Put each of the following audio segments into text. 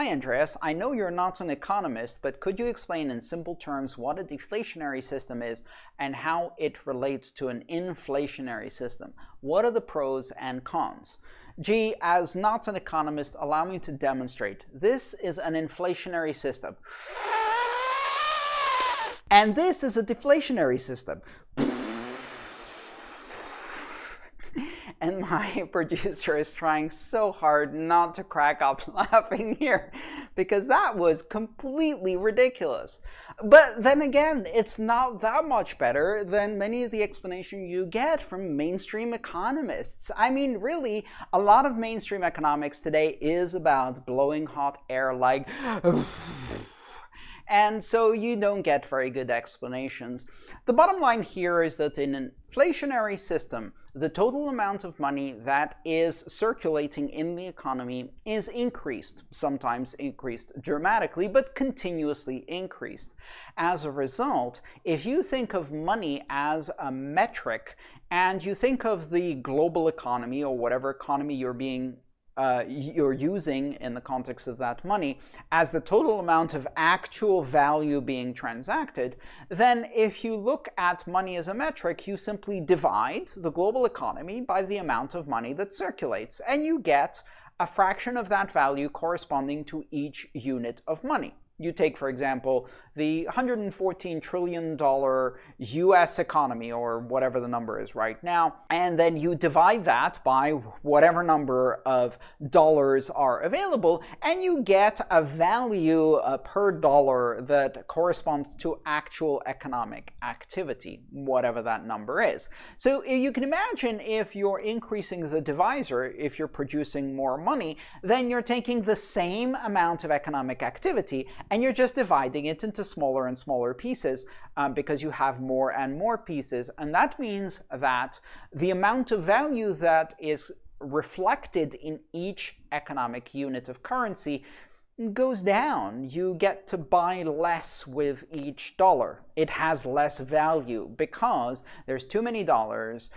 Hi Andreas, I know you're not an economist, but could you explain in simple terms what a deflationary system is and how it relates to an inflationary system? What are the pros and cons? Gee, as not an economist, allow me to demonstrate. This is an inflationary system. And this is a deflationary system. And my producer is trying so hard not to crack up laughing here because that was completely ridiculous. But then again, it's not that much better than many of the explanation you get from mainstream economists. I mean, really, a lot of mainstream economics today is about blowing hot air like and so you don't get very good explanations. The bottom line here is that in an inflationary system, the total amount of money that is circulating in the economy is increased, sometimes increased dramatically, but continuously increased. As a result, if you think of money as a metric, and you think of the global economy or whatever economy you're using in the context of that money as the total amount of actual value being transacted, then if you look at money as a metric, you simply divide the global economy by the amount of money that circulates, and you get a fraction of that value corresponding to each unit of money. You take, for example, the $114 trillion US economy, or whatever the number is right now, and then you divide that by whatever number of dollars are available, and you get a value per dollar that corresponds to actual economic activity, whatever that number is. So you can imagine if you're increasing the divisor, if you're producing more money, then you're taking the same amount of economic activity and you're just dividing it into smaller and smaller pieces because you have more and more pieces. And that means that the amount of value that is reflected in each economic unit of currency goes down. You get to buy less with each dollar. It has less value because there's too many dollars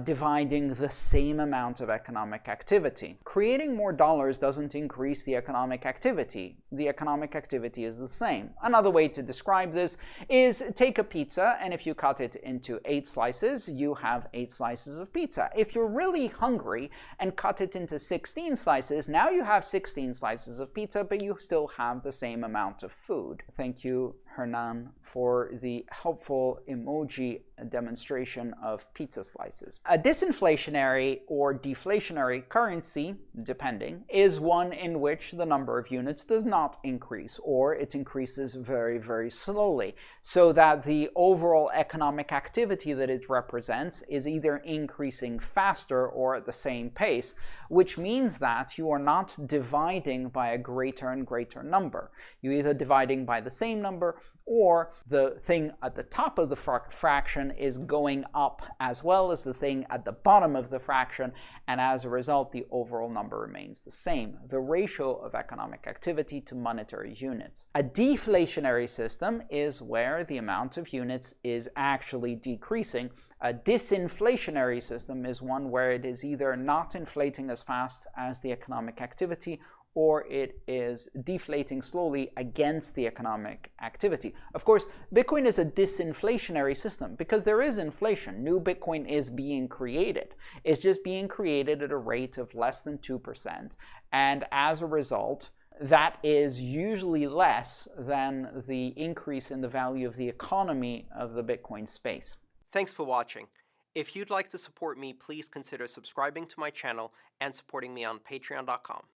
dividing the same amount of economic activity. Creating more dollars doesn't increase the economic activity. The economic activity is the same. Another way to describe this is take a pizza, and if you cut it into 8 slices, you have 8 slices of pizza. If you're really hungry and cut it into 16 slices, now you have 16 slices of pizza, but you still have the same amount of food. Thank you, Hernan, for the helpful emoji demonstration of pizza slices. A disinflationary or deflationary currency, depending, is one in which the number of units does not increase, or it increases very, very slowly, so that the overall economic activity that it represents is either increasing faster or at the same pace, which means that you are not dividing by a greater and greater number. You're either dividing by the same number, or the thing at the top of the fraction is going up as well as the thing at the bottom of the fraction, and as a result, the overall number remains the same, the ratio of economic activity to monetary units. A deflationary system is where the amount of units is actually decreasing. A disinflationary system is one where it is either not inflating as fast as the economic activity, or it is deflating slowly against the economic activity. Of course, Bitcoin is a disinflationary system because there is inflation. New Bitcoin is being created. It's just being created at a rate of less than 2%. And as a result, that is usually less than the increase in the value of the economy of the Bitcoin space. Thanks for watching. If you'd like to support me, please consider subscribing to my channel and supporting me on patreon.com.